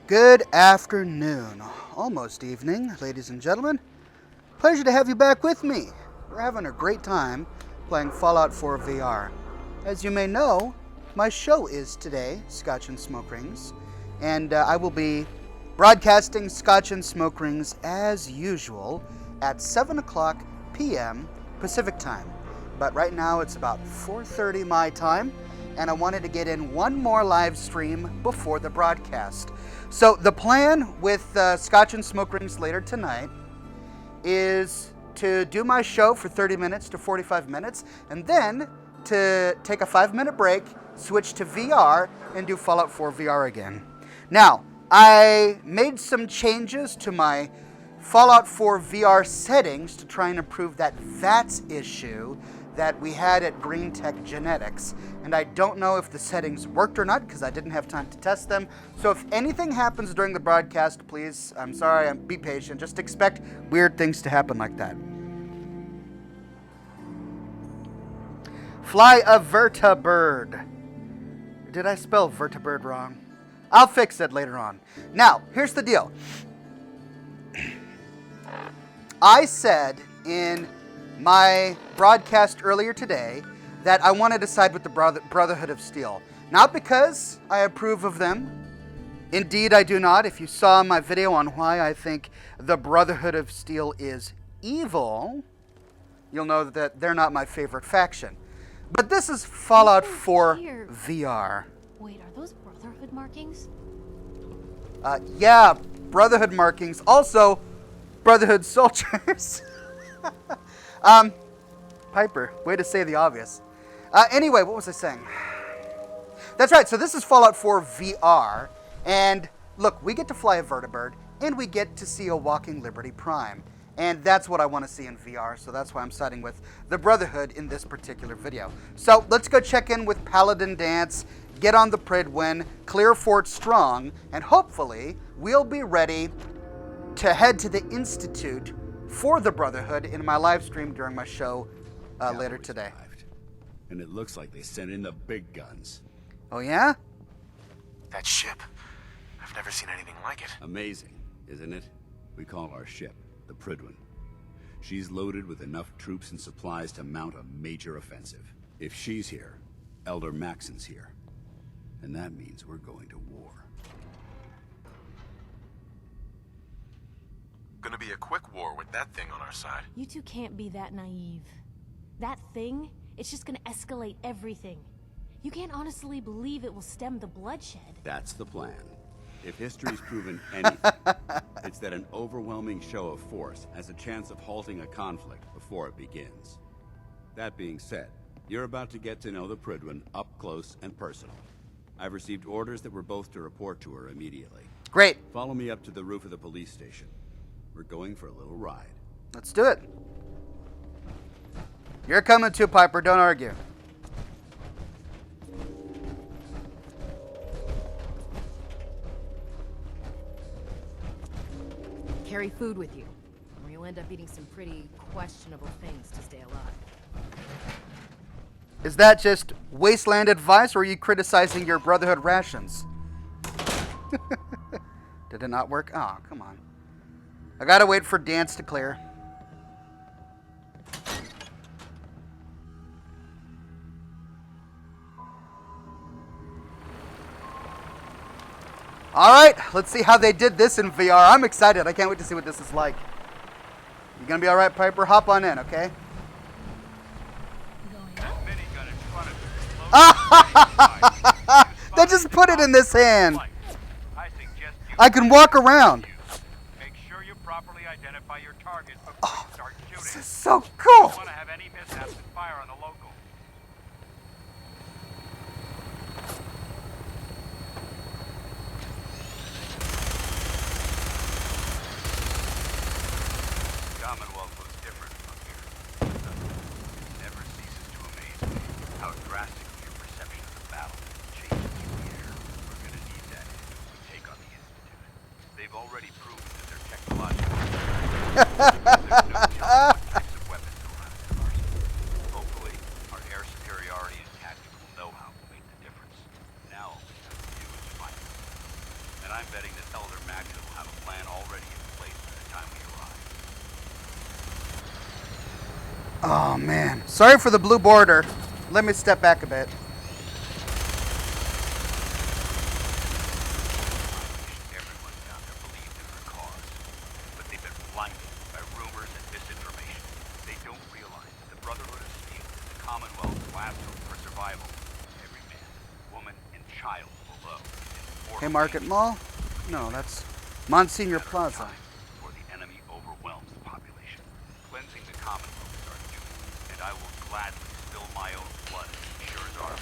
Good afternoon, almost evening, ladies and gentlemen. Pleasure to have you back with me. We're having a great time playing Fallout 4 VR. As you may know, my show is today, Scotch and Smoke Rings, and I will be broadcasting Scotch and Smoke Rings as usual at 7 o'clock p.m. Pacific time. But right now it's about 4:30 my time, and I wanted to get in one more live stream before the broadcast. So the plan with Scotch and Smoke Rings later tonight is to do my show for 30 minutes to 45 minutes, and then to take a 5-minute break, switch to VR, and do Fallout 4 VR again. Now, I made some changes to my Fallout 4 VR settings to try and improve that VATS issue that we had at Green Tech Genetics. And I don't know if the settings worked or not because I didn't have time to test them. So if anything happens during the broadcast, please, I'm sorry, be patient. Just expect weird things to happen like that. Fly a Vertibird. Did I spell Vertibird wrong? I'll fix it later on. Now, here's the deal. I said in my broadcast earlier today that I wanted to side with the Brotherhood of Steel. Not because I approve of them. Indeed, I do not. If you saw my video on why I think the Brotherhood of Steel is evil, you'll know that they're not my favorite faction. But this is Fallout 4 VR. Wait, are those Brotherhood markings? Yeah, Brotherhood markings. Also, Brotherhood soldiers. Piper, way to say the obvious. Anyway, what was I saying? That's right, so this is Fallout 4 VR, and look, we get to fly a Vertibird, and we get to see a walking Liberty Prime, and that's what I want to see in VR, so that's why I'm siding with the Brotherhood in this particular video. So let's go check in with Paladin Dance, get on the Pridwin, clear Fort Strong, and hopefully we'll be ready to head to the Institute for the Brotherhood in my live stream during my show later today. Arrived. And it looks like they sent in the big guns. Oh yeah? That ship. I've never seen anything like it. Amazing, isn't it? We call our ship the Pridwin. She's loaded with enough troops and supplies to mount a major offensive. If she's here, Elder Maxon's here. And that means we're going to war. Gonna be a quick war with that thing on our side. You two can't be that naive. That thing, it's just gonna escalate everything. You can't honestly believe it will stem the bloodshed. That's the plan. If history's proven anything, it's that an overwhelming show of force has a chance of halting a conflict before it begins. That being said, you're about to get to know the Pridwin up close and personal. I've received orders that we're both to report to her immediately. Great. Follow me up to the roof of the police station. We're going for a little ride. Let's do it. You're coming too, Piper. Don't argue. Carry food with you, or you'll end up eating some pretty questionable things to stay alive. Is that just wasteland advice, or are you criticizing your Brotherhood rations? Did it not work? Oh, come on. I gotta wait for Dance to clear. Alright, let's see how they did this in VR. I'm excited. I can't wait to see what this is like. You gonna be alright, Piper? Hop on in, okay? They just put it in this hand. I can walk around. Make sure you properly identify your target before you start shooting. This is so cool. Don't want to have any mishaps and fire on the local. Commonwealth looks different from here. It never ceases to amaze me how drastically your perception of the battle changes through the air. We're gonna need that if we take on the Institute. They've already proven that they're technological. There's no telling what types of weapons they'll have in their arsenal. Hopefully, our air superiority and tactical know-how will make the difference. Now all we have to do is fight. And I'm betting that Elder Maxon will have a plan already in place by the time we arrive. Oh, man. Sorry for the blue border. Let me step back a bit. Everyone down there believes in her cause, but they've been blinded by rumors and misinformation. They don't realize that the Brotherhood of Steel is the Commonwealth's last hope for survival. Every man, woman, and child below is Haymarket Mall? No, that's Monsignor Plaza. before the enemy overwhelms the population. Cleansing the Commonwealth is our duty, and I will gladly spill my own blood as sure as our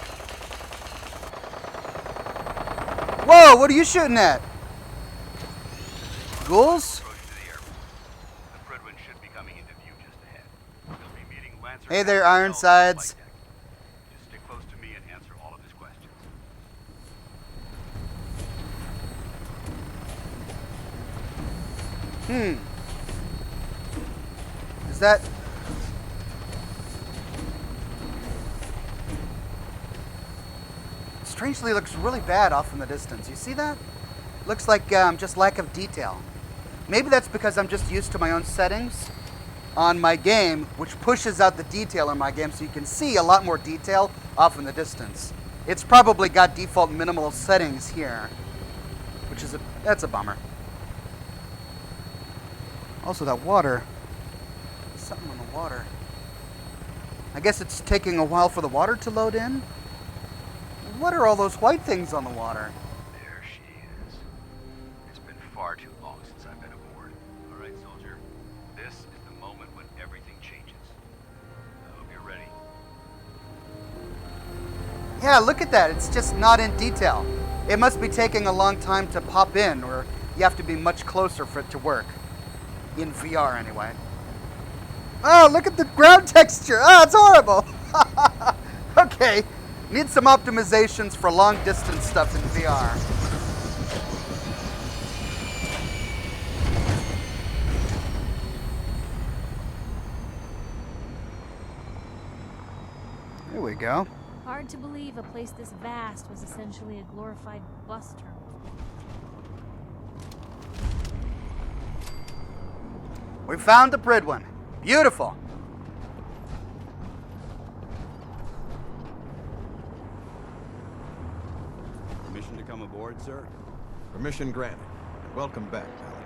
Whoa, what are you shooting at? Ghouls? approach to the airport. The Fridwin should be coming into view just ahead. You'll be meeting Lancer. Hey there, Captain Bell on the Ironsides. flight deck. Just stick close to me and answer all of his questions. Is that... Strangely looks really bad off in the distance. You see that? Looks like just lack of detail. Maybe that's because I'm just used to my own settings on my game, which pushes out the detail in my game so you can see a lot more detail off in the distance. It's probably got default minimal settings here, which is that's a bummer. Also, that water. There's something on the water. I guess it's taking a while for the water to load in. What are all those white things on the water? There she is. It's been far too long since I've been aboard. All right, soldier. This is the moment when everything changes. I hope you're ready. Yeah, look at that. It's just not in detail. It must be taking a long time to pop in, or you have to be much closer for it to work. In VR, anyway. Oh, look at the ground texture. Oh, it's horrible. Okay. Need some optimizations for long distance stuff in VR. There we go. Hard to believe a place this vast was essentially a glorified bus terminal. We found the Pridwin. Beautiful. Permission to come aboard, sir? Permission granted. Welcome back, Paladin.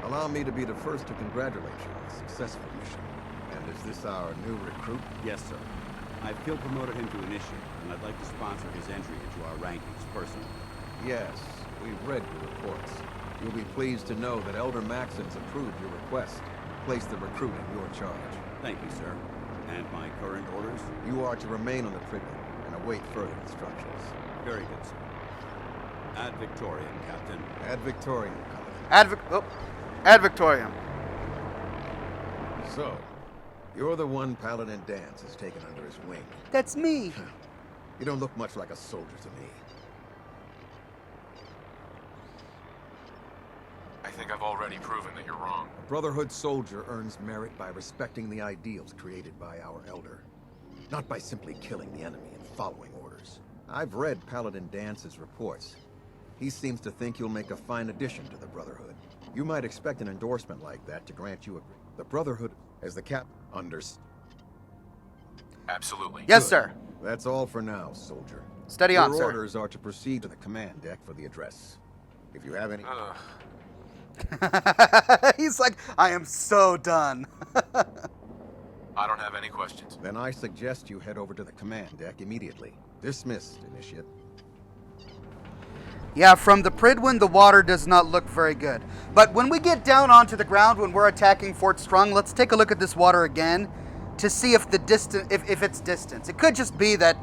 Allow me to be the first to congratulate you on a successful mission. And is this our new recruit? Yes, sir. I field promoted him to initiate, and I'd like to sponsor his entry into our rankings personally. Yes, we've read your reports. You'll be pleased to know that Elder Maxon's approved your request to place the recruit in your charge. Thank you, sir. And my current orders? You are to remain on the Pridwin and await further instructions. Very good, sir. Ad Victoriam, Captain. Ad Victoriam, Paladin. Ad Victoriam. So, you're the one Paladin Danse has taken under his wing. That's me. You don't look much like a soldier to me. I think I've already proven that you're wrong. A Brotherhood soldier earns merit by respecting the ideals created by our Elder, not by simply killing the enemy and following orders. I've read Paladin Dance's reports. He seems to think you'll make a fine addition to the Brotherhood. You might expect an endorsement like that to grant you the Brotherhood as the cap Absolutely. Yes, Good. sir. That's all for now, soldier. Steady on, Your sir. orders are to proceed to the command deck for the address. If you have any... He's like, I am so done. I don't have any questions. Then I suggest you head over to the command deck immediately. Dismissed, Initiate. Yeah, from the Pridwin, the water does not look very good. But when we get down onto the ground, when we're attacking Fort Strong, let's take a look at this water again to see if the distance, if it's distance. It could just be that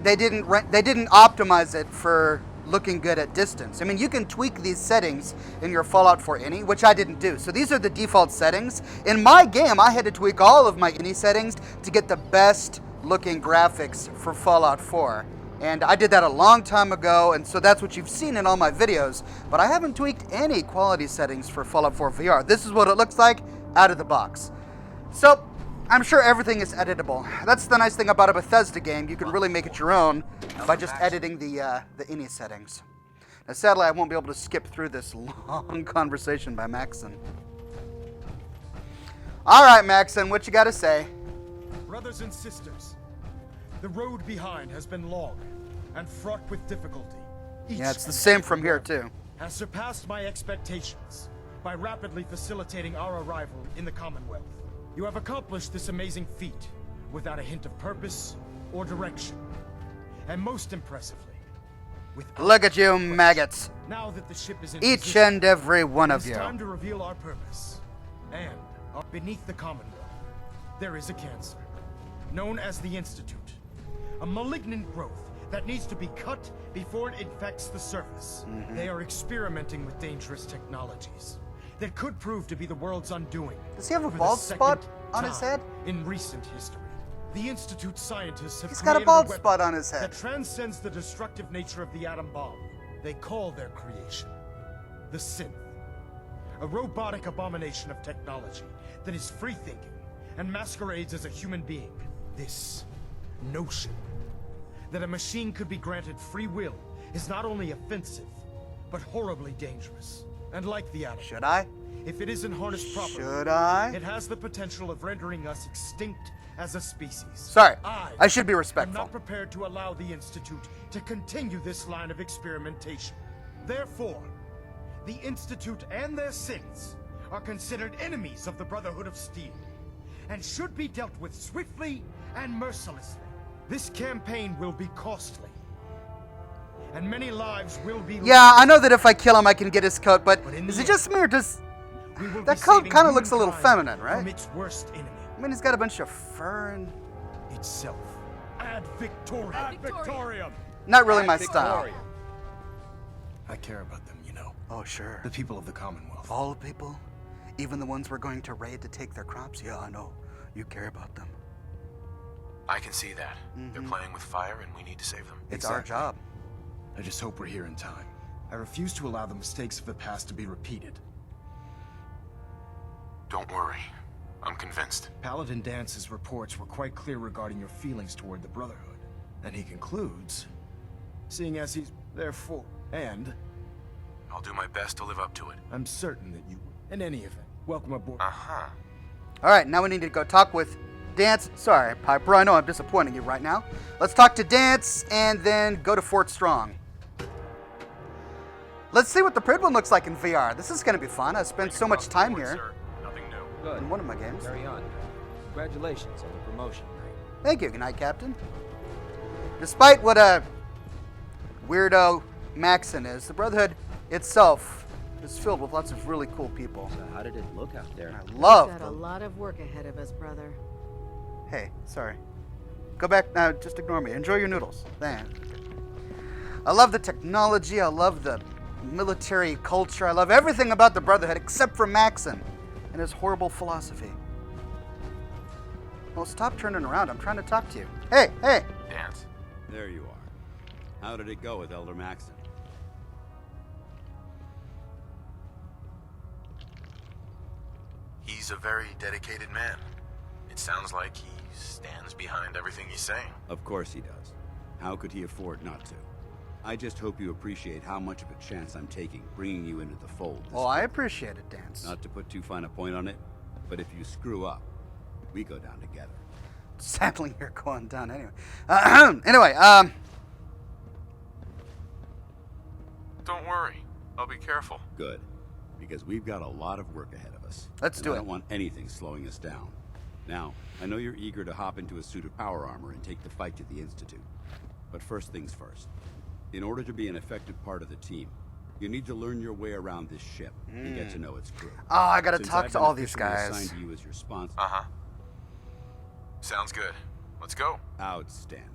they didn't optimize it for looking good at distance. I mean, you can tweak these settings in your Fallout 4 Ini, which I didn't do. So these are the default settings. In my game, I had to tweak all of my Ini settings to get the best looking graphics for Fallout 4. And I did that a long time ago, and so that's what you've seen in all my videos. But I haven't tweaked any quality settings for Fallout 4 VR. This is what it looks like out of the box. So I'm sure everything is editable. That's the nice thing about a Bethesda game. You can really make it your own by just editing the Ini settings. Now, sadly, I won't be able to skip through this long conversation by Maxon. All right, Maxon, what you got to say? Brothers and sisters, the road behind has been long and fraught with difficulty. Yeah, it's the same from here, too. Has surpassed my expectations by rapidly facilitating our arrival in the Commonwealth. You have accomplished this amazing feat without a hint of purpose or direction. And most impressively, without Look at you, question. maggots. Now that the ship is in Each position, and every one of it's you. time to reveal our purpose. And beneath the Commonwealth, there is a cancer, known as the Institute. A malignant growth that needs to be cut before it infects the surface. They are experimenting with dangerous technologies that could prove to be the world's undoing. Does he have a for the bald spot second on his time head? in recent history? The Institute scientists have He's got a created bald weapon spot on his head. that transcends the destructive nature of the atom bomb. They call their creation the Synth. A robotic abomination of technology that is free-thinking and masquerades as a human being. This notion that a machine could be granted free will is not only offensive, but horribly dangerous. And like the atom, Should I? if it isn't harnessed properly, Should I? it has the potential of rendering us extinct as a species. Sorry, I should be I'm respectful. not prepared to allow the Institute to continue this line of experimentation. Therefore, the Institute and their synths are considered enemies of the Brotherhood of Steel, and should be dealt with swiftly and mercilessly. This campaign will be costly, and many lives will be lost. Yeah, I know that if I kill him, I can get his coat, but But in is the it just me or does... We will That be coat saving kind of looks a little humankind feminine, right? From its worst enemy, I mean, he's got a bunch of fur and... itself. Ad Victoriam. Ad Victoriam. Not really my style. I care about them, you know. Oh, sure. The people of the Commonwealth. All the people? Even the ones we're going to raid to take their crops? Yeah, I know. You care about them. I can see that. They're playing with fire and we need to save them. It's our Exactly. job. I just hope we're here in time. I refuse to allow the mistakes of the past to be repeated. Don't worry. I'm convinced. Paladin Dance's reports were quite clear regarding your feelings toward the Brotherhood. And he concludes, seeing as he's therefore, and I'll do my best to live up to it. I'm certain that you, in any event, welcome aboard. Uh-huh. All right, now we need to go talk with Dance. Sorry, Piper, I know I'm disappointing you right now. Let's talk to Dance and then go to Fort Strong. Let's see what the Pridwin looks like in VR. This is going to be fun. I spent so much time here Nothing new. Good. in one of my games. Carry on. Congratulations on the promotion. Thank you. Good night, Captain. Despite what a weirdo Maxon is, the Brotherhood itself is filled with lots of really cool people. So how did it look out there? I love Got a them. lot of work ahead of us, brother. Hey, sorry. Go back now. Just ignore me. Enjoy your noodles. Thanks. I love the technology. I love the military culture. I love everything about the Brotherhood except for Maxon and his horrible philosophy. Well, stop turning around. I'm trying to talk to you. Hey, hey. Dance. There you are. How did it go with Elder Maxon? He's a very dedicated man. It sounds like he stands behind everything he's saying. Of course he does. How could he afford not to? I just hope you appreciate how much of a chance I'm taking bringing you into the fold. this Oh, I quickly. appreciate it, Dance. Not to put too fine a point on it, but if you screw up, we go down together. Sadly, you're going down anyway. Don't worry. I'll be careful. Good. Because we've got a lot of work ahead of us. Let's and do I it. don't want anything slowing us down. Now, I know you're eager to hop into a suit of power armor and take the fight to the Institute. But first things first. In order to be an effective part of the team, you need to learn your way around this ship and get to know its crew. Oh, I gotta Since talk I've to been all these officially guys. assigned to you as your sponsor. Uh-huh. Sounds good. Let's go. Outstanding.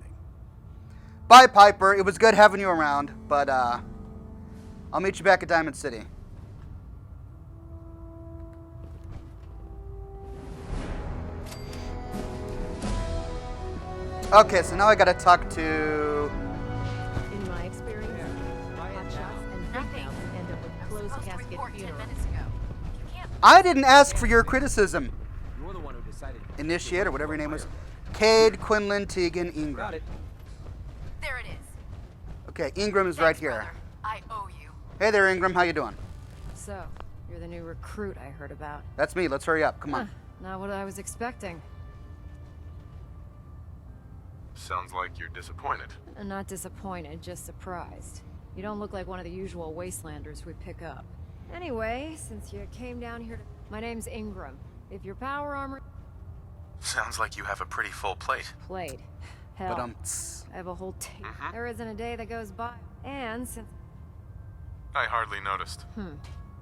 Bye, Piper. It was good having you around, but I'll meet you back at Diamond City. Okay, so now I gotta talk to... In my experience, hot shots and big mouths end up with closed casket funerals. I didn't ask for your criticism. You're the one who decided. Initiate, or whatever your name was. Cade, Quinlan, Tegan, Got Ingram. it. There it is. Okay, Ingram is right Thanks, here. brother. I owe you. Hey there, Ingram. How you doing? So, you're the new recruit I heard about. That's me. Let's hurry up. Come on. Not what I was expecting. Sounds like you're disappointed. Not disappointed, just surprised. You don't look like one of the usual wastelanders we pick up. Anyway, since you came down here to... My name's Ingram. If your power armor... Sounds like you have a pretty full plate. Played. Hell, But I have a whole tape. There isn't a day that goes by. And since... I hardly noticed.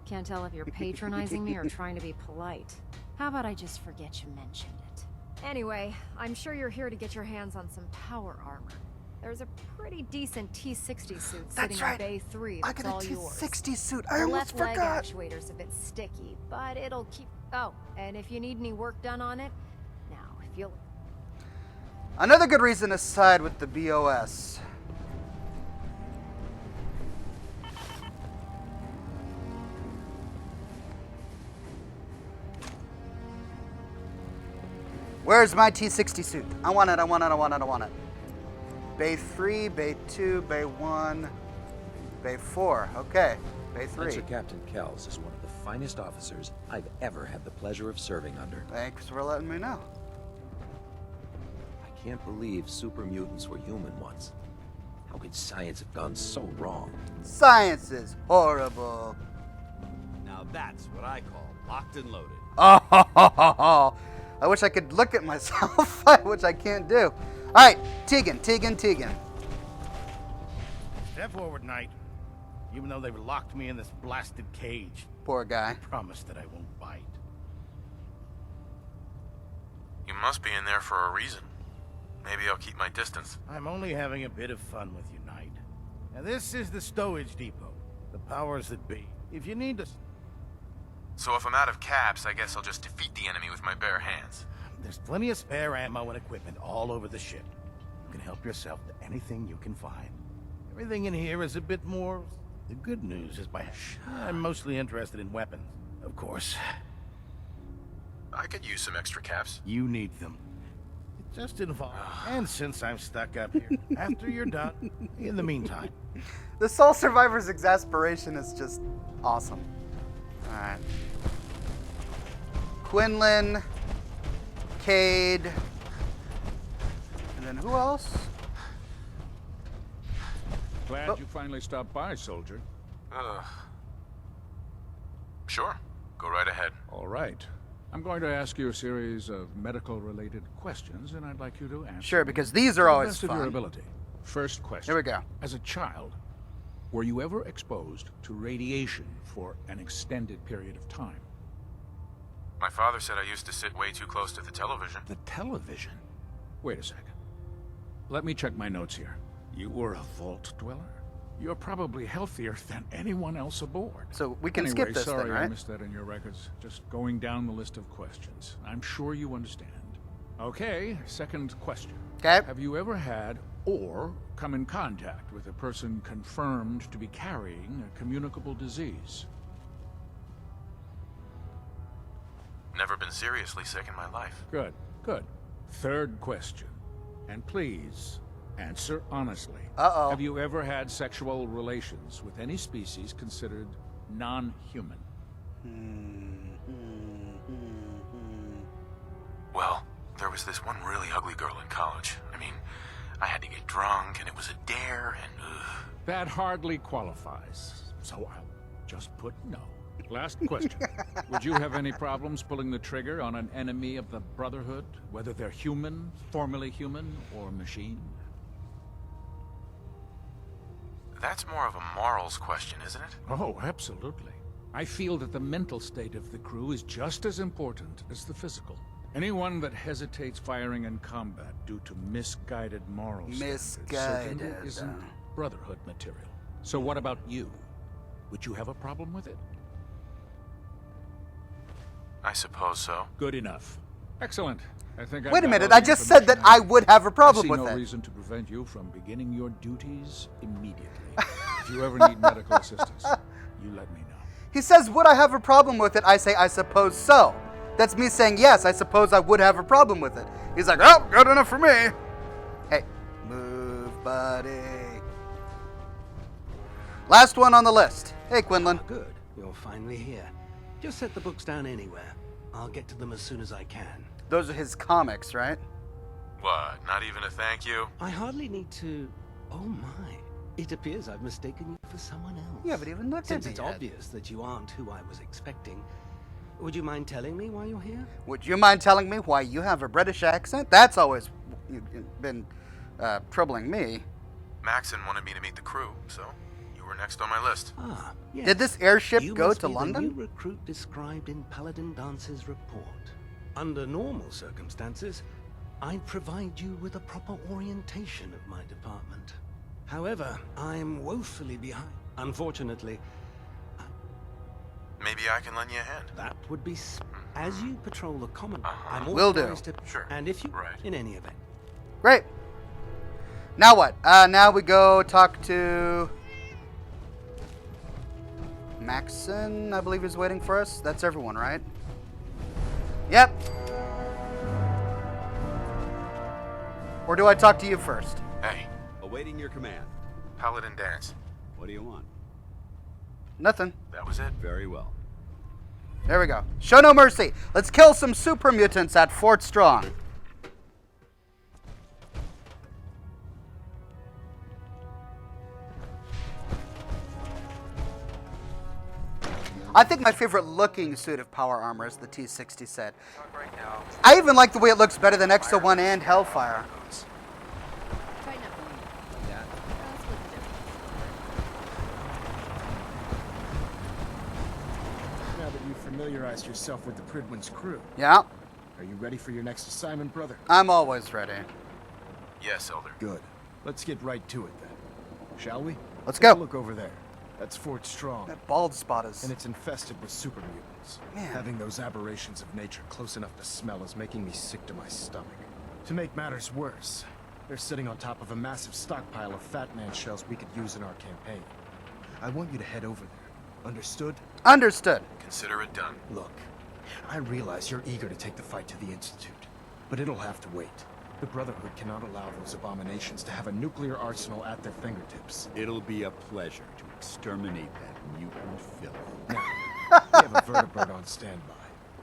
Can't tell if you're patronizing me or trying to be polite. How about I just forget you mentioned it? Anyway, I'm sure you're here to get your hands on some power armor. There's a pretty decent T-60 suit sitting in Bay 3 I that's got all a yours. T-60 suit. I The almost left leg forgot. actuator's a bit sticky, but it'll keep... Oh, and if you need any work done on it, now, if you'll... Another good reason to side with the BOS. Where's my T-60 suit? I want it, I want it, I want it, I want it. Bay 3, Bay 2, Bay 1, Bay 4. Okay, Bay 3. Spencer Captain Kells is one of the finest officers I've ever had the pleasure of serving under. Thanks for letting me know. I can't believe super mutants were human once. How could science have gone so wrong? Science is horrible. Now that's what I call locked and loaded. Oh, I wish I could look at myself, which I can't do. All right, Tegan. Step forward, Knight. Even though they've locked me in this blasted cage, Poor guy. promise that I won't bite. You must be in there for a reason. Maybe I'll keep my distance. I'm only having a bit of fun with you, Knight. Now this is the stowage depot. The powers that be. If you need to... So if I'm out of caps, I guess I'll just defeat the enemy with my bare hands. There's plenty of spare ammo and equipment all over the ship. You can help yourself to anything you can find. Everything in here is a bit more... The good news is I'm mostly interested in weapons, of course. I could use some extra caps. You need them. It just involves... And since I'm stuck up here, after you're done, in the meantime... The Soul Survivor's exasperation is just awesome. All right. Quinlan, Cade, and then who else? Glad you finally stopped by, soldier. Sure. Go right ahead. All right. I'm going to ask you a series of medical-related questions, and I'd like you to answer. Sure, because these are to the always best of your fun. ability. First question. Here we go. As a child, were you ever exposed to radiation for an extended period of time? My father said I used to sit way too close to the television. The television? Wait a second. Let me check my notes here. You were a vault dweller? You're probably healthier than anyone else aboard. So we can Anyway, skip this sorry then, I right? missed that in your records. Just going down the list of questions. I'm sure you understand. Okay, second question. Okay. Have you ever had or come in contact with a person confirmed to be carrying a communicable disease? Never been seriously sick in my life. Good, good. Third question. And please, answer honestly. Uh-oh. Have you ever had sexual relations with any species considered non-human? Well, there was this one really ugly girl in college. I mean, I had to get drunk, and it was a dare, and That hardly qualifies. So I'll just put no. Last question. Would you have any problems pulling the trigger on an enemy of the Brotherhood, whether they're human, formerly human, or machine? That's more of a morals question, isn't it? Oh, absolutely. I feel that the mental state of the crew is just as important as the physical. Anyone that hesitates firing in combat due to misguided moral standards certainly Misguided. isn't Brotherhood material. So what about you? Would you have a problem with it? I suppose so. Good enough. Excellent. I think I've Wait a got minute, all I the just said that information I would have a problem I with see no it. reason to prevent you from beginning your duties immediately. If you ever need medical assistance, you let me know. He says, would I have a problem with it? I say, I suppose so. That's me saying, yes, I suppose I would have a problem with it. He's like, oh, good enough for me. Hey, move, buddy. Last one on the list. Hey, Quinlan. Good. You're finally here. Just set the books down anywhere. I'll get to them as soon as I can. Those are his comics, right? What, not even a thank you? I hardly need to... Oh my. It appears I've mistaken you for someone else. You haven't even looked at Since me it's yet. obvious that you aren't who I was expecting, would you mind telling me why you're here? Would you mind telling me why you have a British accent? That's always been troubling me. Maxon wanted me to meet the crew, so you were next on my list. Ah, yes. Did this airship You go must to be London? The new recruit described in Paladin Dance's report. Under normal circumstances, I'd provide you with a proper orientation of my department. However, I'm woefully behind. Unfortunately, Maybe I can lend you a hand. that would be... As you patrol the common, I'm Will do. authorized to... Sure. And if you... Right. In any event. Great. Now what? Now we go talk to Maxon, I believe is waiting for us. That's everyone, right? Yep. Or do I talk to you first? Hey, Awaiting your command. Paladin Dance. What do you want? Nothing. That was it? Very well. There we go. Show no mercy. Let's kill some super mutants at Fort Strong. I think my favorite looking suit of power armor is the T-60 set. I even like the way it looks better than Exo 1 and Hellfire. Tighten up on me. Yeah. That's what the difference. Now that you've familiarized yourself with the Pridwin's crew, Yeah, are you ready for your next assignment, brother? I'm always ready. Yes, Elder. Good. Let's get right to it then. Shall we? Let's Take a go. look over there. That's Fort Strong. That bald spot is... And it's infested with super mutants. Man. Having those aberrations of nature close enough to smell is making me sick to my stomach. To make matters worse, they're sitting on top of a massive stockpile of Fat Man shells we could use in our campaign. I want you to head over there. Understood? Understood. Consider it done. Look, I realize you're eager to take the fight to the Institute, but it'll have to wait. The Brotherhood cannot allow those abominations to have a nuclear arsenal at their fingertips. It'll be a pleasure to exterminate that mutant filth. Now, we have a Vertibird on standby,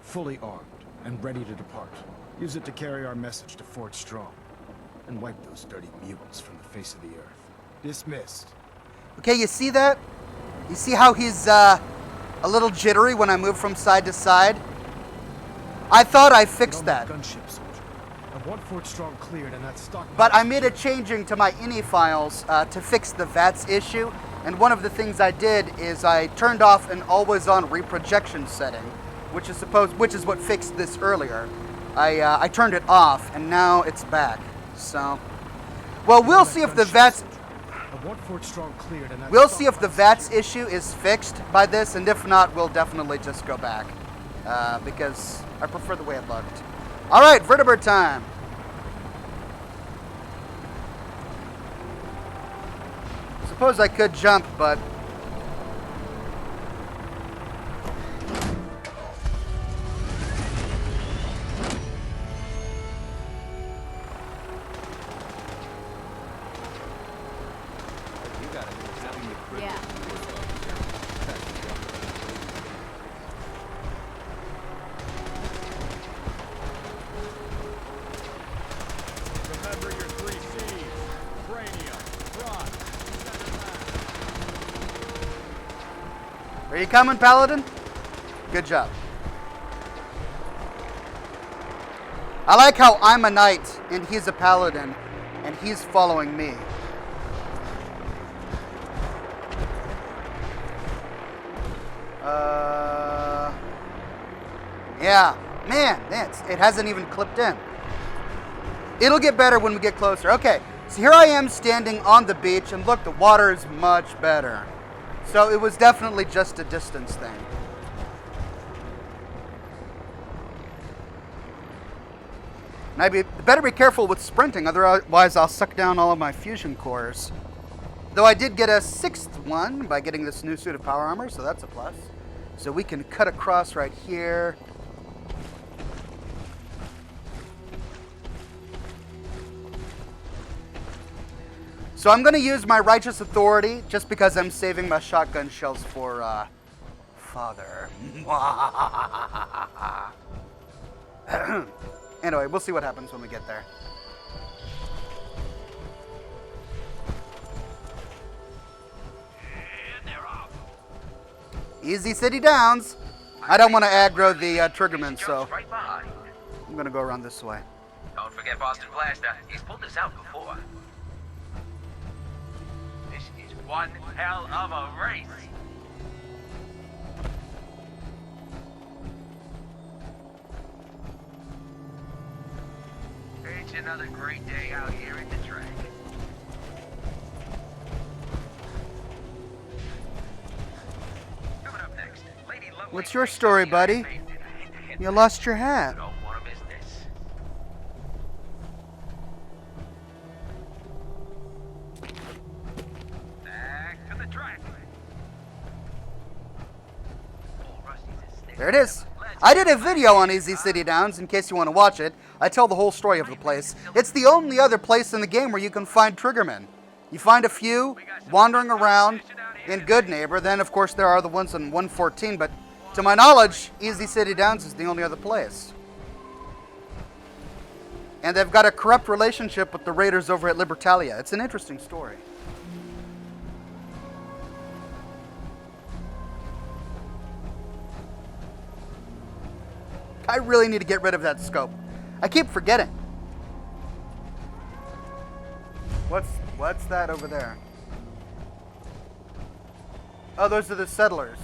fully armed and ready to depart. Use it to carry our message to Fort Strong and wipe those dirty mutants from the face of the earth. Dismissed. Okay, you see that? You see how he's a little jittery when I move from side to side? I thought I fixed that. Gunship, soldier. I want Fort Strong cleared and that stockpile. But I made a changing to my INI files to fix the VATS issue, and one of the things I did is I turned off an always-on reprojection setting, which is what fixed this earlier. I turned it off, and now it's back. So, well, we'll see if the VATS. I want Fort Strong cleared and that We'll see if the stockpile VATS issue is fixed by this, and if not, we'll definitely just go back because I prefer the way it looked. All right, Vertibird time. Suppose I could jump, but Yeah. Remember your 3 C's. Cranium, front, center are you coming, Paladin? Good job. I like how I'm a knight and he's a paladin, and he's following me. Yeah, man, it hasn't even clipped in. It'll get better when we get closer. Okay, so here I am standing on the beach, and look, the water is much better. So it was definitely just a distance thing. And I better be careful with sprinting, otherwise I'll suck down all of my fusion cores. Though I did get a 6th one by getting this new suit of power armor, so that's a plus. So we can cut across right here. So So I'm going to use my righteous authority just because I'm saving my shotgun shells for, Father. Anyway, we'll see what happens when we get there. Easy City Downs. I don't want to aggro the triggerman, so I'm going to go around this way. Don't forget Boston Blaster. He's pulled this out before. This is one hell of a race. It's another great day out here at the track. Coming up next, Lady Lovely. What's your story, buddy? You lost your hat. Don't want to miss this. Back to the track. There it is. I did a video on Easy City Downs in case you want to watch it. I tell the whole story of the place. It's the only other place in the game where you can find triggermen. You find a few wandering around in Good Neighbor. Then, of course, there are the ones in 114. But to my knowledge, Easy City Downs is the only other place. And they've got a corrupt relationship with the raiders over at Libertalia. It's an interesting story. I really need to get rid of that scope. I keep forgetting. What's that over there? Oh, those are the settlers.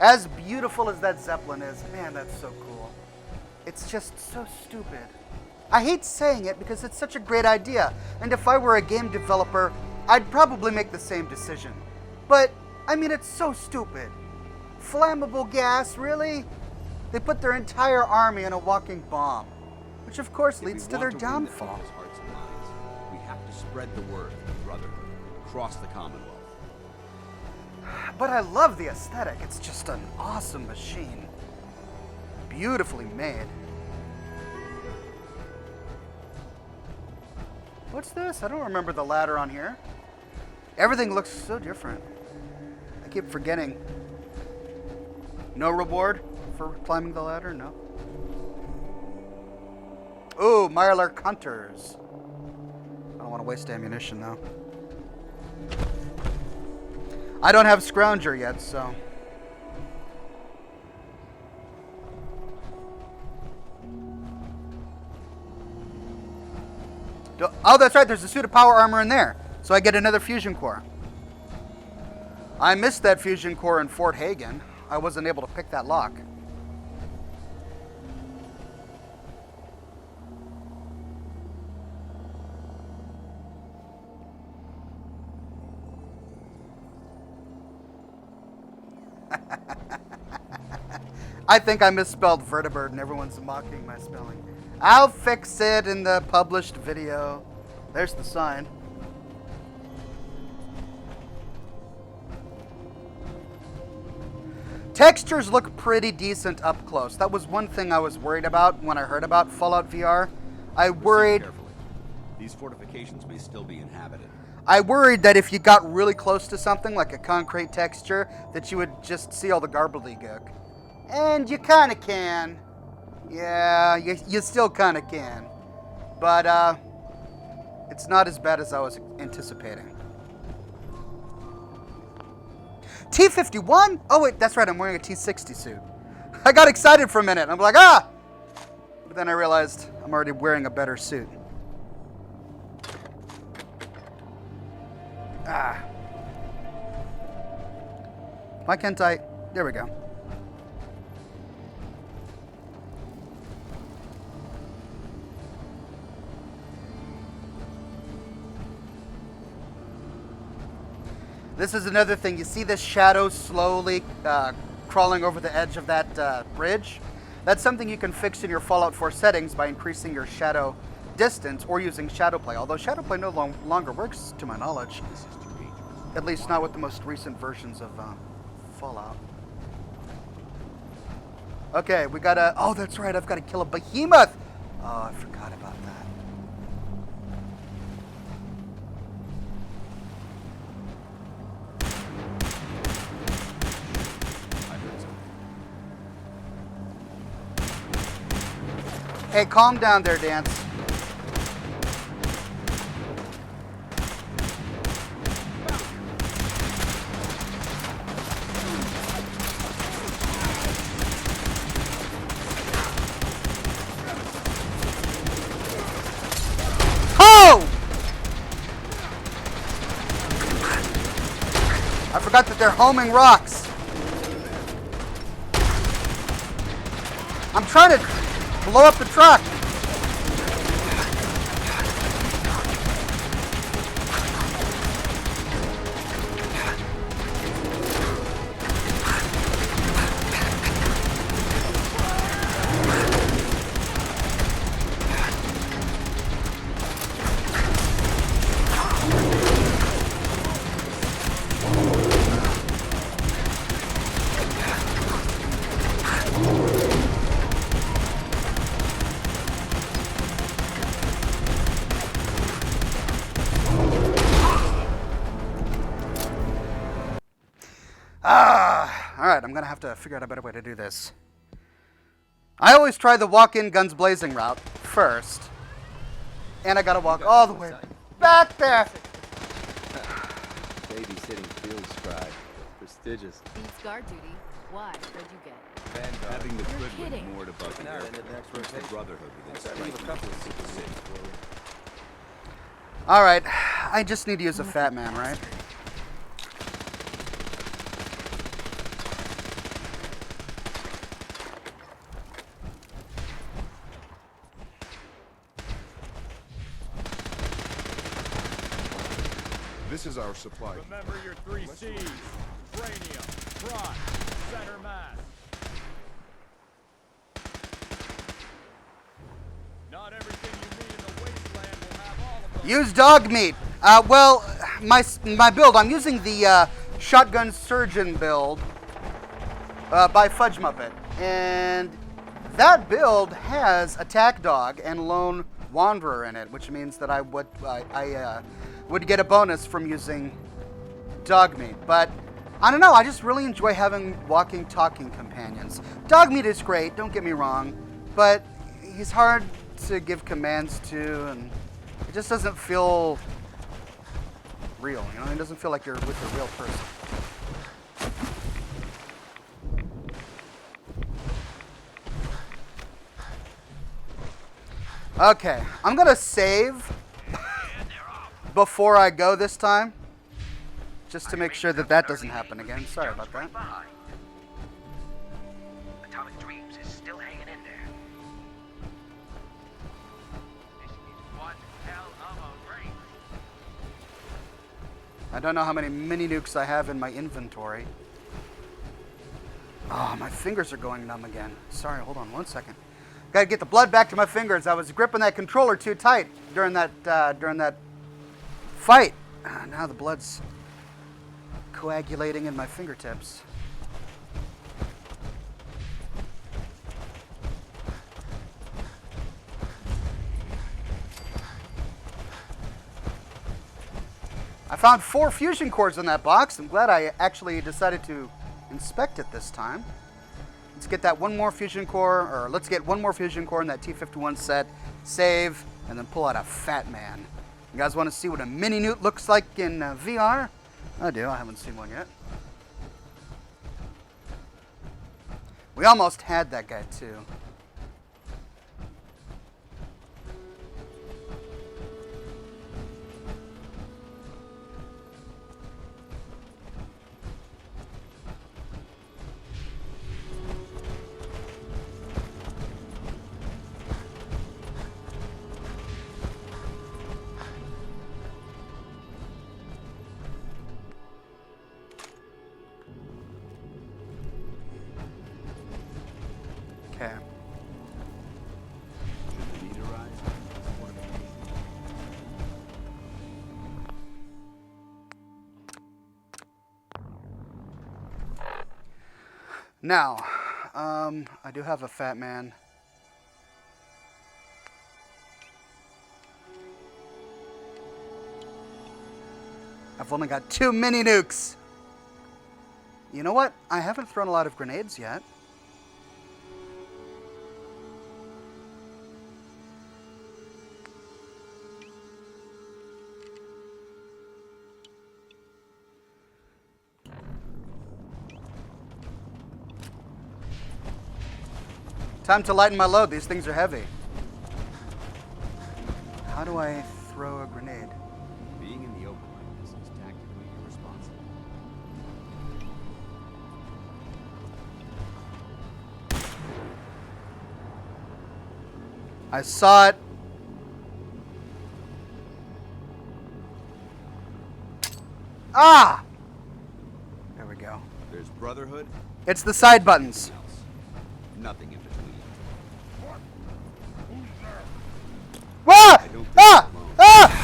As beautiful as that Zeppelin is, man, that's so cool. It's just so stupid. I hate saying it because it's such a great idea, and if I were a game developer, I'd probably make the same decision. But, I mean, it's so stupid. Flammable gas, really? They put their entire army in a walking bomb, which of course leads to their downfall. We have to spread the word of the Brotherhood across the Commonwealth. But I love the aesthetic. It's just an awesome machine. Beautifully made. What's this? I don't remember the ladder on here. Everything looks so different. I keep forgetting. No reward for climbing the ladder? No. Ooh, Mirelurk Hunters. I don't want to waste ammunition, though. I don't have Scrounger yet, so... Oh, that's right, there's a suit of power armor in there. So I get another fusion core. I missed that fusion core in Fort Hagen. I wasn't able to pick that lock. I think I misspelled Vertibird and everyone's mocking my spelling. I'll fix it in the published video. There's the sign. Textures look pretty decent up close. That was one thing I was worried about when I heard about Fallout VR. I worried... Carefully. These fortifications may still be inhabited. I worried that if you got really close to something like a concrete texture, that you would just see all the gobbledygook. And you kind of can. Yeah, you still kind of can. But, it's not as bad as I was anticipating. T-51? Oh, wait, that's right, I'm wearing a T-60 suit. I got excited for a minute. I'm like, ah! But then I realized I'm already wearing a better suit. Ah. Why can't I? There we go. This is another thing. You see this shadow slowly crawling over the edge of that bridge? That's something you can fix in your Fallout 4 settings by increasing your shadow distance or using Shadowplay, although Shadowplay no longer works to my knowledge. At least not with the most recent versions of Fallout. Okay, we gotta... Oh, that's right. I've got to kill a behemoth. Oh, I forgot about that. Hey, calm down there, Dance. I forgot that they're homing rocks. I'm trying to blow up the truck. Alright, I'm gonna have to figure out a better way to do this. I always try the walk-in guns blazing route first. And I gotta walk all the way back there. Babysitting field scribe. Prestigious. Beats guard duty. Why? What'd you get? Having the You're Tridwin kidding. moored above the airport puts the Brotherhood within striking distance of the city. Alright, I just need to use a fat man, right? This is our supply. Remember your 3 C's. Cranium, front, center mass. Not everything you need in the wasteland will have all of them. Use dog meat. Well, my build, I'm using the shotgun surgeon build by Fudge Muppet. And that build has attack dog and lone wanderer in it, which means that I would get a bonus from using dog meat. But I don't know, I just really enjoy having walking, talking companions. Dog meat is great, don't get me wrong, but he's hard to give commands to, and it just doesn't feel real, you know? It doesn't feel like you're with a real person. Okay, I'm gonna save before I go this time, just to make sure that that doesn't happen again. Sorry about that. Atomic Dreams is still hanging in there. This is one hell of a race. I don't know how many mini nukes I have in my inventory. Oh, my fingers are going numb again. Sorry, hold on one second. Gotta get the blood back to my fingers. I was gripping that controller too tight during that fight. Now the blood's coagulating in my fingertips. I found 4 fusion cores in that box. I'm glad I actually decided to inspect it this time. Let's get that one more fusion core, or let's get one more fusion core in that T-51 set, save, and then pull out a fat man. You guys want to see what a mini newt looks like in VR? I do, I haven't seen one yet. We almost had that guy too. Okay. Now, I do have a fat man. I've only got 2 mini nukes. You know what? I haven't thrown a lot of grenades yet. Time to lighten my load. These things are heavy. How do I throw a grenade? Being in the open like this is tactically irresponsible. I saw it. Ah! There we go. There's Brotherhood. It's the side buttons. Nothing in between. Ah! Ah! Ah!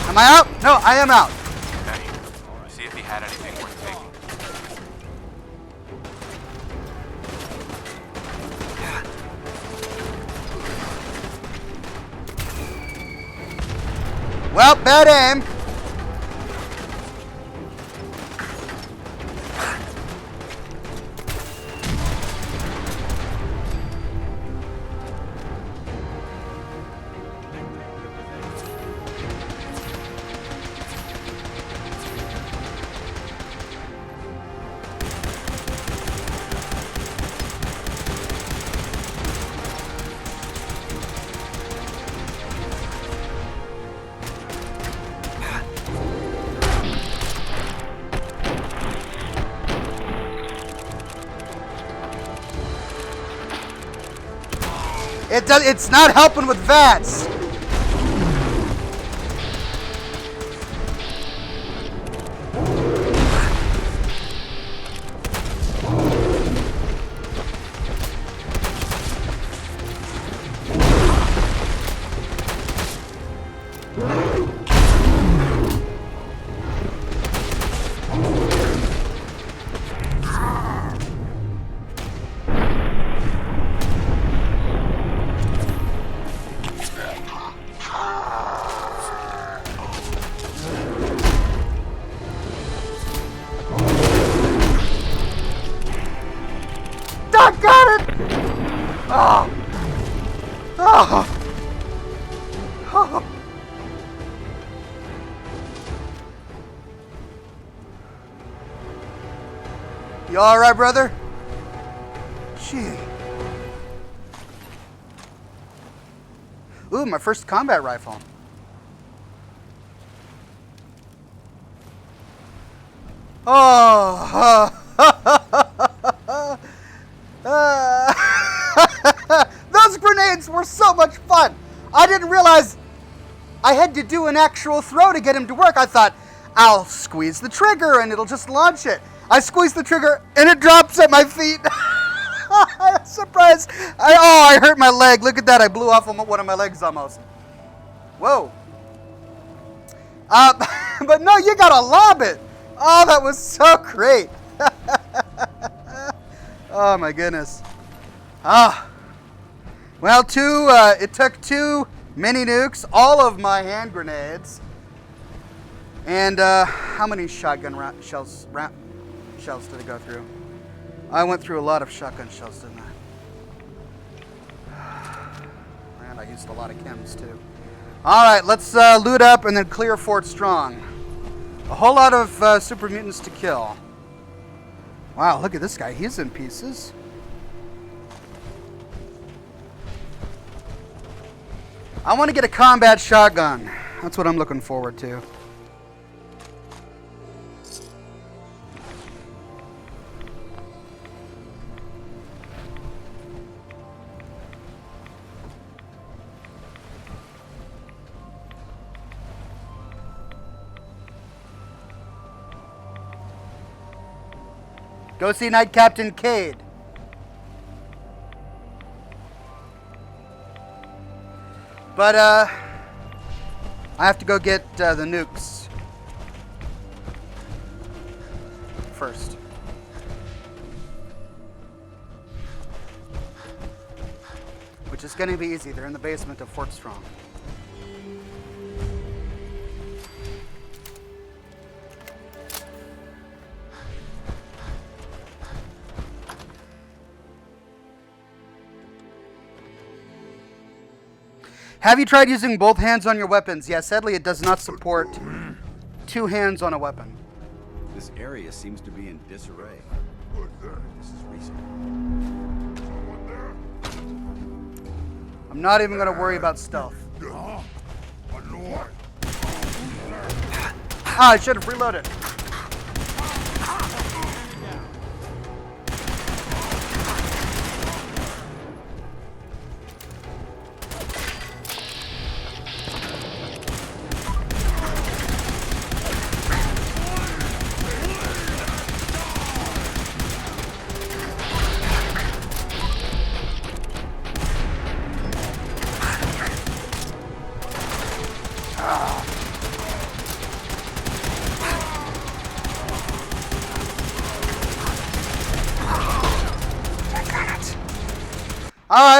Am I out? No, I am out. Benny, see if he had anything worth taking. Well, bad aim. It's not helping with VATS. Got it! Oh. Oh. Oh. You all right, brother? Gee. Ooh, my first combat rifle. Oh. Those grenades were so much fun. I didn't realize I had to do an actual throw to get him to work. I thought, I'll squeeze the trigger and it'll just launch it. I squeeze the trigger and it drops at my feet. I'm surprised. I hurt my leg. Look at that. I blew off one of my legs almost. Whoa. But no, you gotta lob it. Oh, that was so great. Oh my goodness. Ah. Well, it took 2 mini nukes, all of my hand grenades, and how many shotgun shells did it go through? I went through a lot of shotgun shells, didn't I? And I used a lot of chems too. All right, let's loot up and then clear Fort Strong. A whole lot of super mutants to kill. Wow, look at this guy. He's in pieces. I want to get a combat shotgun. That's what I'm looking forward to. Go see Knight Captain Cade. But, I have to go get the nukes first. Which is going to be easy. They're in the basement of Fort Strong. Have you tried using both hands on your weapons? Yeah, sadly it does not support 2 hands on a weapon. This area seems to be in disarray. This is recent. I'm not even going to worry about stealth. Ah, I should have reloaded.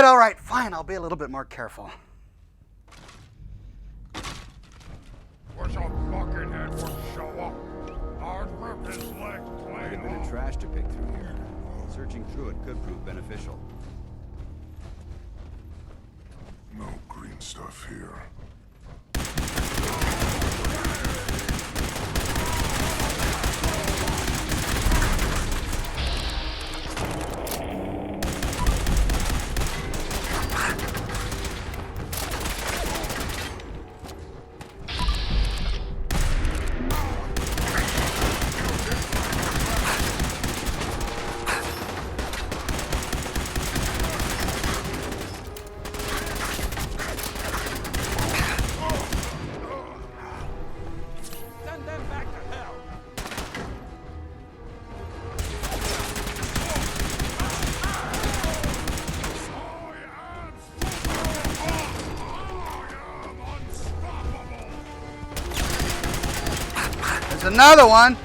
All right, fine. I'll be a little bit more careful. Wish a buckethead would show up. I'd rip his leg Might clean have been off. a trash to pick through here. Searching through it could prove beneficial. No green stuff here. There's another one.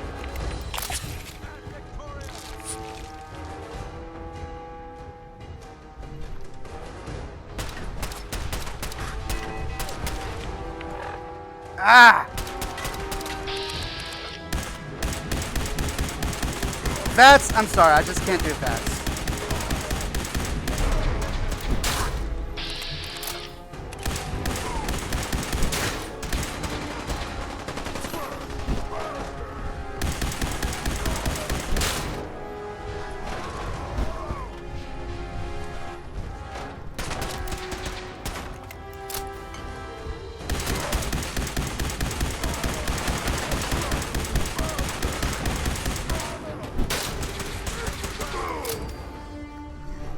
Ah! That's, I'm sorry, I just can't do that.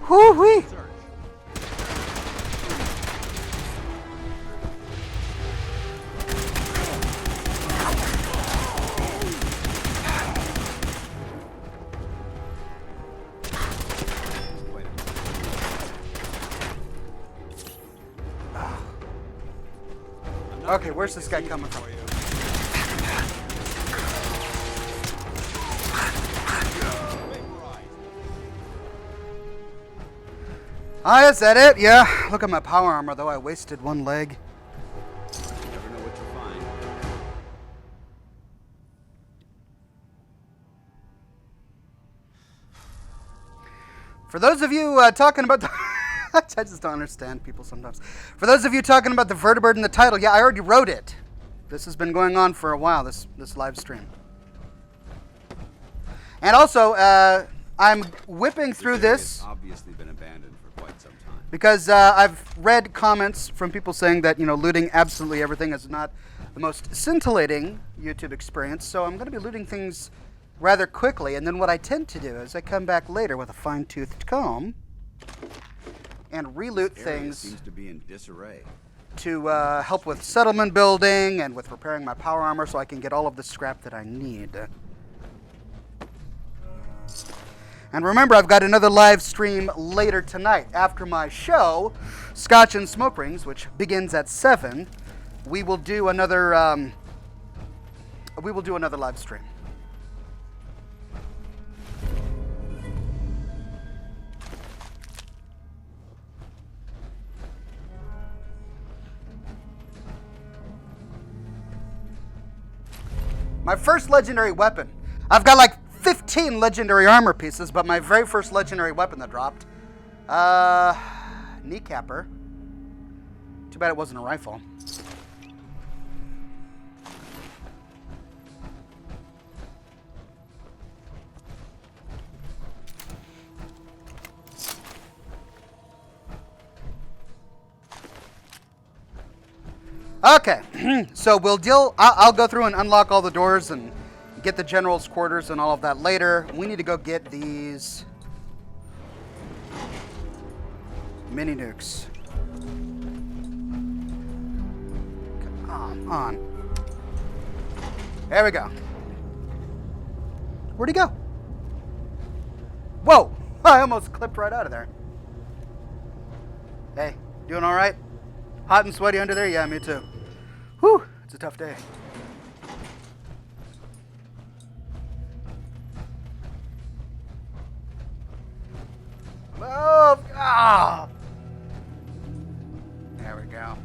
Whoo-wee! Okay, where's this guy coming from? Ah, is that it? Yeah. Look at my power armor, though. I wasted one leg. Never know what you'll find. For those of you talking about the... I just don't understand people sometimes. For those of you talking about the Vertibird in the title, yeah, I already wrote it. This has been going on for a while, this live stream. And also, I'm whipping through this. It's obviously been abandoned for quite some time. Because I've read comments from people saying that, you know, looting absolutely everything is not the most scintillating YouTube experience. So I'm going to be looting things rather quickly. And then what I tend to do is I come back later with a fine-toothed comb and re-loot things Seems to be in disarray. to help with settlement building and with repairing my power armor so I can get all of the scrap that I need. And remember, I've got another live stream later tonight. After my show, Scotch and Smoke Rings, which begins at 7, we will do another live stream. My first legendary weapon. I've got like 15 legendary armor pieces, but my very first legendary weapon that dropped, kneecapper. Too bad it wasn't a rifle. Okay, so we'll deal. I'll go through and unlock all the doors and get the general's quarters and all of that later. We need to go get these mini nukes. Come on. There we go. Where'd he go? Whoa! I almost clipped right out of there. Hey, doing all right? Hot and sweaty under there? Yeah, me too. Whew, it's a tough day. Move! Ah! There we go.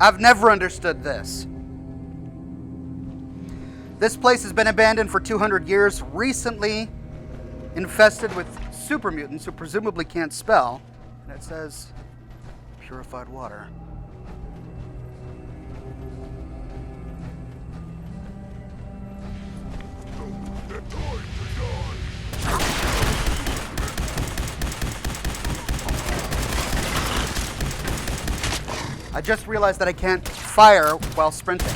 I've never understood this. This place has been abandoned for 200 years, recently infested with super mutants who presumably can't spell. And it says purified water. I just realized that I can't fire while sprinting.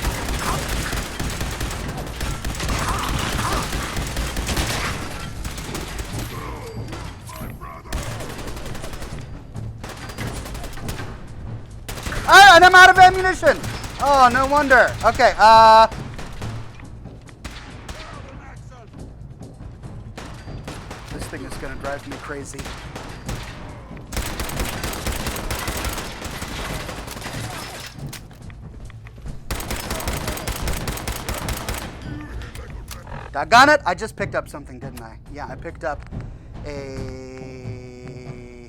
Ah, and I'm out of ammunition! Oh, no wonder. Okay, this thing is gonna drive me crazy. Doggone it, I just picked up something, didn't I? Yeah, I picked up a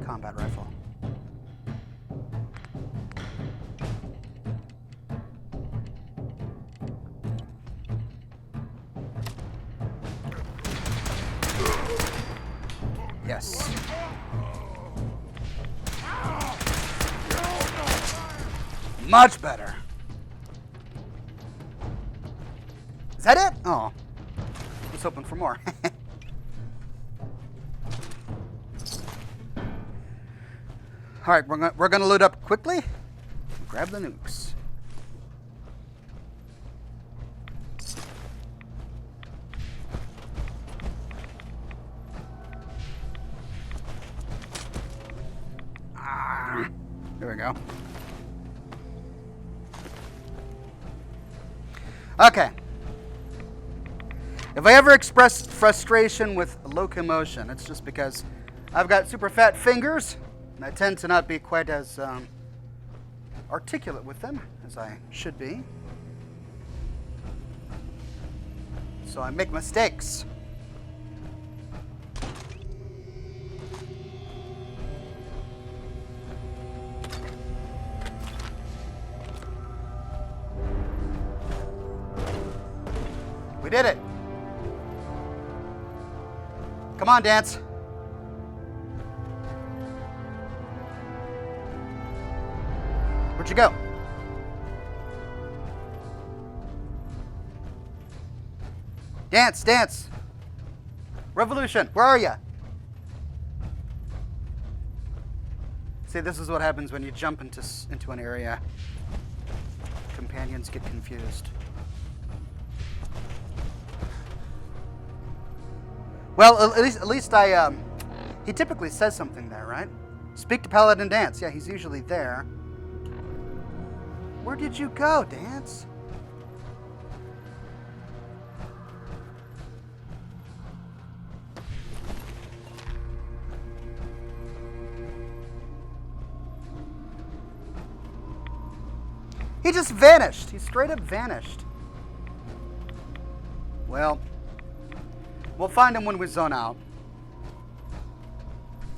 combat rifle. Yes. Much better. Is that it? Oh, I was hoping for more. All right, we're gonna load up quickly. Grab the nukes. There we go. Okay. If I ever express frustration with locomotion, it's just because I've got super fat fingers, and I tend to not be quite as articulate with them as I should be. So I make mistakes. We did it. Come on, Dance. Where'd you go? Dance, Dance. Revolution, where are you? See, this is what happens when you jump into an area. Companions get confused. Well, at least I He typically says something there, right? Speak to Paladin Dance. Yeah, he's usually there. Where did you go, Dance? He just vanished. He straight up vanished. Well, we'll find him when we zone out.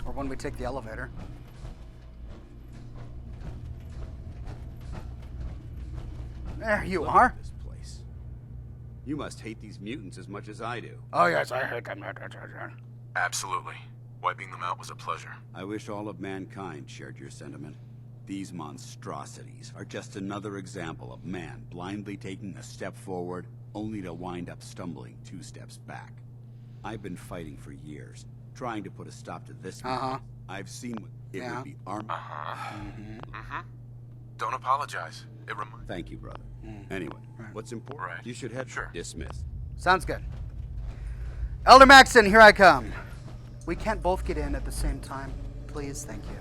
Or when we take the elevator. There you are. This place. You must hate these mutants as much as I do. Oh, yes, I hate them. Absolutely. Wiping them out was a pleasure. I wish all of mankind shared your sentiment. These monstrosities are just another example of man blindly taking a step forward, only to wind up stumbling 2 steps back. I've been fighting for years, trying to put a stop to this. I've seen what it would be armed. Don't apologize. Thank you, brother. Anyway, what's important? You should head. Dismissed. Sounds good. Elder Maxon, here I come. We can't both get in at the same time. Please, thank you.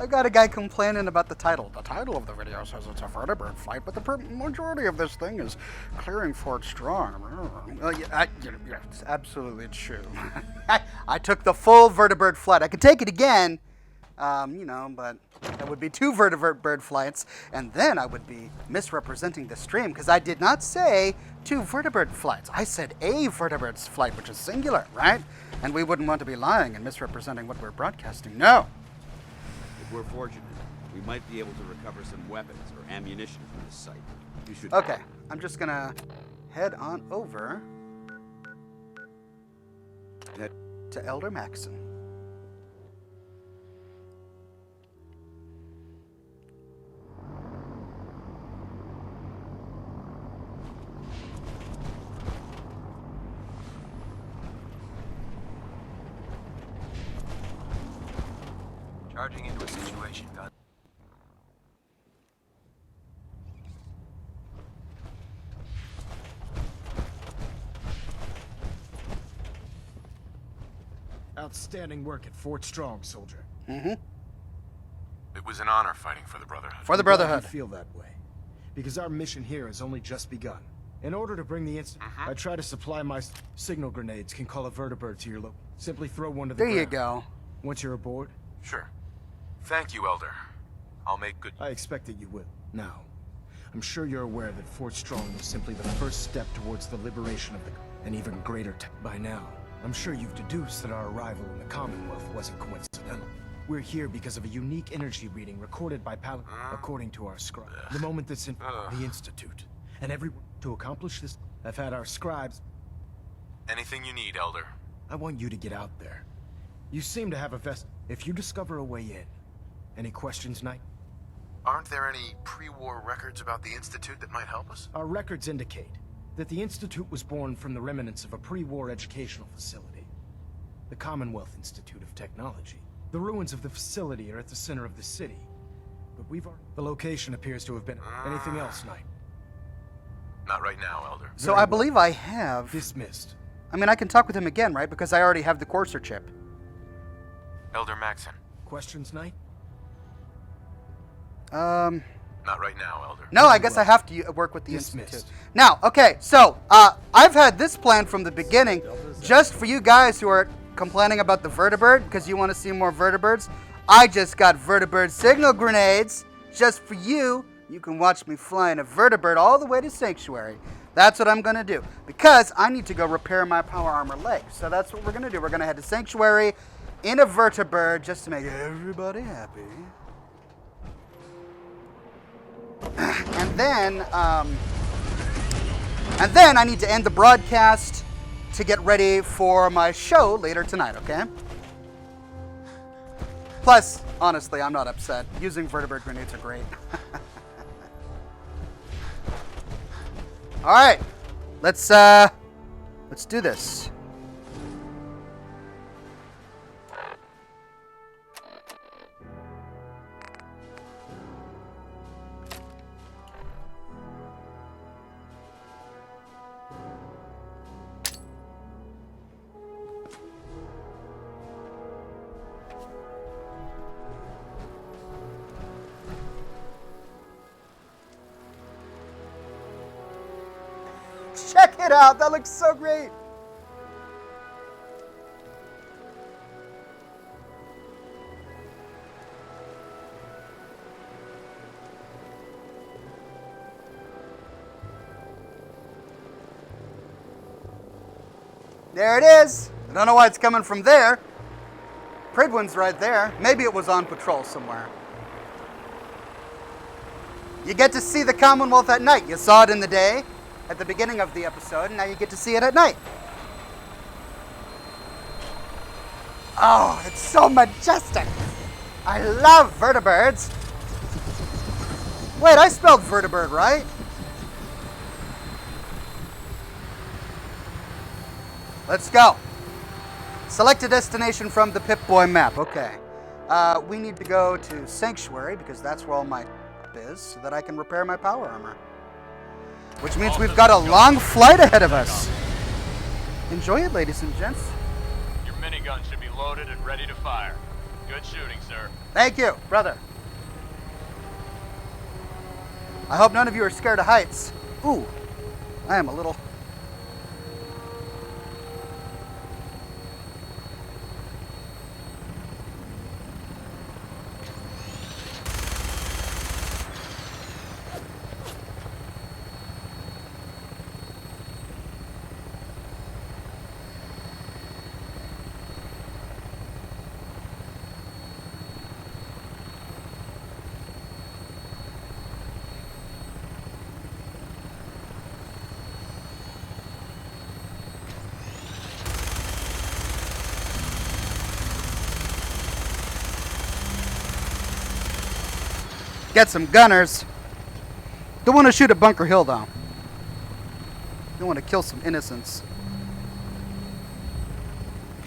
Got a guy complaining about the title. The title of the video says it's a vertibird flight, but the majority of this thing is clearing Fort Strong. Well, yeah, it's absolutely true. I took the full vertibird flight. I could take it again, but that would be 2 vertibird flights, and then I would be misrepresenting the stream because I did not say 2 vertibird flights. I said a vertibird's flight, which is singular, right? And we wouldn't want to be lying and misrepresenting what we're broadcasting. No. If we're fortunate, we might be able to recover some weapons or ammunition from this site. You should. Okay, I'm just gonna head on over to Elder Maxon. Charging into a situation, gun. Outstanding work at Fort Strong, soldier. It was an honor fighting for the Brotherhood. For the Brotherhood. I feel that way, because our mission here has only just begun. In order to bring the incident, I try to supply my signal grenades. Can call a vertibird to your Simply throw one to the ground. There you go. Once you're aboard. Sure. Thank you, Elder. I'll make good... I expect that you will. Now, I'm sure you're aware that Fort Strong was simply the first step towards the liberation of an even greater by now. I'm sure you've deduced that our arrival in the Commonwealth wasn't coincidental. We're here because of a unique energy reading recorded by Paladin, according to our scribe. The moment that's in the Institute. And everyone to accomplish this, I've had our scribes... Anything you need, Elder. I want you to get out there. You seem to have a vest... If you discover a way in, any questions, Knight? Aren't there any pre-war records about the Institute that might help us? Our records indicate that the Institute was born from the remnants of a pre-war educational facility. The Commonwealth Institute of Technology. The ruins of the facility are at the center of the city. But the location appears to have been... Anything else, Knight? Not right now, Elder. So I believe I have... Dismissed. I mean, I can talk with him again, right? Because I already have the Courser chip. Elder Maxon. Questions, Knight? Not right now, Elder. No, I guess I have to work with the Institute. Now, okay, so, I've had this plan from the beginning, just for you guys who are complaining about the vertibird, because you want to see more vertibirds. I just got vertibird signal grenades, just for you. You can watch me flying a vertibird all the way to Sanctuary. That's what I'm going to do, because I need to go repair my power armor leg. So that's what we're going to do. We're going to head to Sanctuary in a vertibird, just to make everybody happy. And then I need to end the broadcast to get ready for my show later tonight, okay? Plus, honestly, I'm not upset. Using Vertibird grenades are great. All right, let's do this. Check it out. That looks so great. There it is. I don't know why it's coming from there. Pridwin's right there. Maybe it was on patrol somewhere. You get to see the Commonwealth at night. You saw it in the day at the beginning of the episode, and now you get to see it at night. Oh, it's so majestic. I love vertibirds. Wait, I spelled Vertibird right? Let's go. Select a destination from the Pip-Boy map. Okay. We need to go to Sanctuary because that's where all my is, so that I can repair my power armor. Which means we've got a long flight ahead of us. Enjoy it, ladies and gents. Your minigun should be loaded and ready to fire. Good shooting, sir. Thank you, brother. I hope none of you are scared of heights. Ooh, I am a little... Get some gunners. Don't want to shoot at Bunker Hill, though. Don't want to kill some innocents.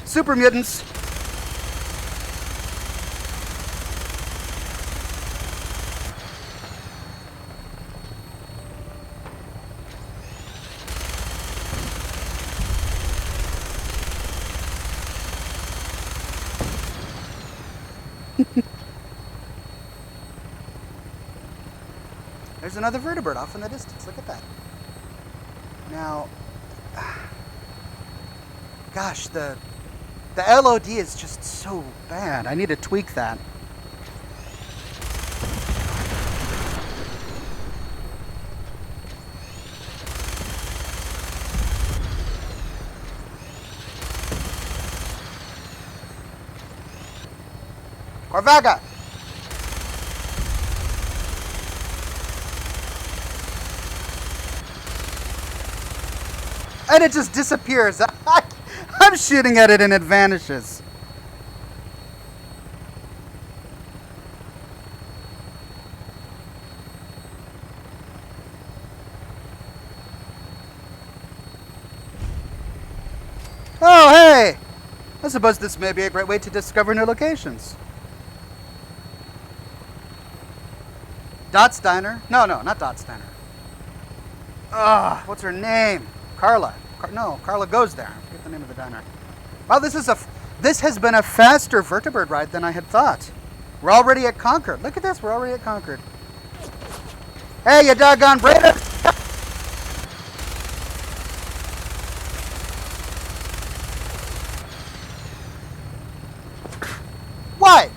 Super mutants. There's another vertibird off in the distance. Look at that. Now, gosh, the LOD is just so bad. I need to tweak that. Corvaga! And it just disappears. I'm shooting at it and it vanishes. Oh, hey! I suppose this may be a great way to discover new locations. Dot's Diner? No, not Dot's Diner. What's her name? Carla. Carla goes there. I forget the name of the diner. Wow, this has been a faster Vertibird ride than I had thought. We're already at Concord. Look at this. We're already at Concord. Hey, you doggone Brayden! What?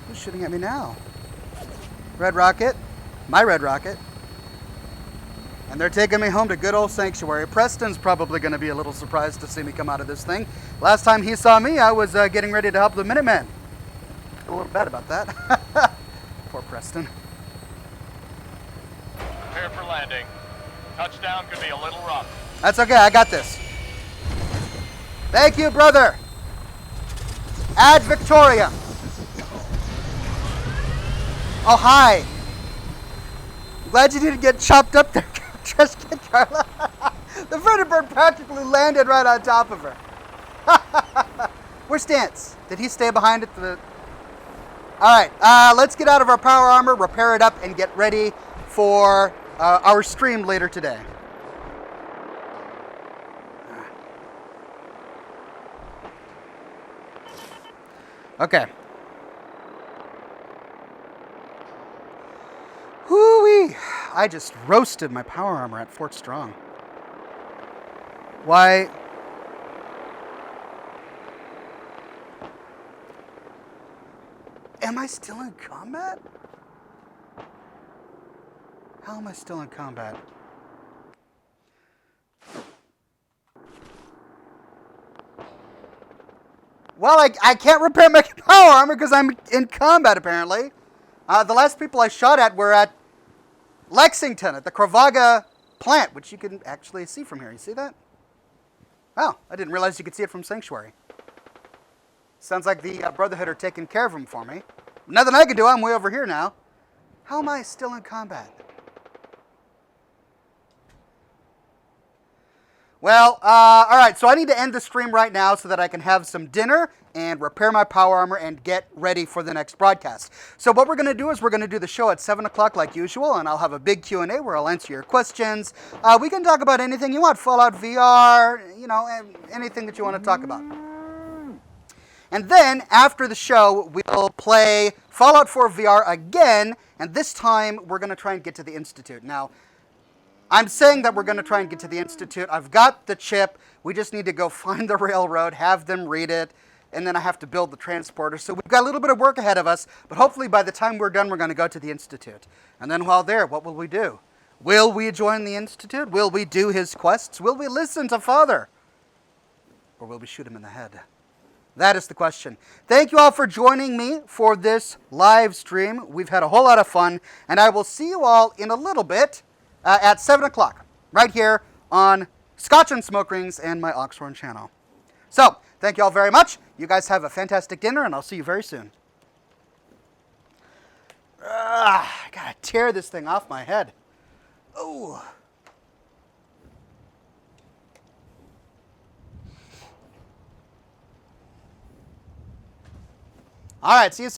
Who's shooting at me now? Red Rocket. My Red Rocket. And they're taking me home to good old Sanctuary. Preston's probably going to be a little surprised to see me come out of this thing. Last time he saw me, I was getting ready to help the Minutemen. A little bad about that. Poor Preston. Prepare for landing. Touchdown could be a little rough. That's okay, I got this. Thank you, brother. Ad Victoria. Oh, hi. Glad you didn't get chopped up there, Tristan, Carla. The Vertibird practically landed right on top of her. Where's Stance? Did he stay behind at the... Alright, let's get out of our power armor, repair it up, and get ready for our stream later today. Okay. Whoo-wee! I just roasted my power armor at Fort Strong. Why... Am I still in combat? How am I still in combat? Well, I can't repair my power armor because I'm in combat, apparently. The last people I shot at were at Lexington, at the Kravaga plant, which you can actually see from here. You see that? Oh, I didn't realize you could see it from Sanctuary. Sounds like the Brotherhood are taking care of him for me. Nothing I can do. I'm way over here now. How am I still in combat? Well, all right. So I need to end the stream right now so that I can have some dinner and repair my power armor and get ready for the next broadcast. So what we're going to do is we're going to do the show at 7 o'clock like usual, and I'll have a big Q&A where I'll answer your questions. We can talk about anything you want. Fallout VR, you know, anything that you want to talk about. And then, after the show, we'll play Fallout 4 VR again, and this time we're going to try and get to the Institute. Now, I'm saying that we're going to try and get to the Institute. I've got the chip. We just need to go find the railroad, have them read it, and then I have to build the transporter. So we've got a little bit of work ahead of us, but hopefully by the time we're done, we're going to go to the Institute. And then while there, what will we do? Will we join the Institute? Will we do his quests? Will we listen to Father? Or will we shoot him in the head? That is the question. Thank you all for joining me for this live stream. We've had a whole lot of fun, and I will see you all in a little bit at 7 o'clock, right here on Scotch and Smoke Rings and my Oxhorn channel. So, thank you all very much. You guys have a fantastic dinner, and I'll see you very soon. I gotta tear this thing off my head. Oh. All right, see you soon.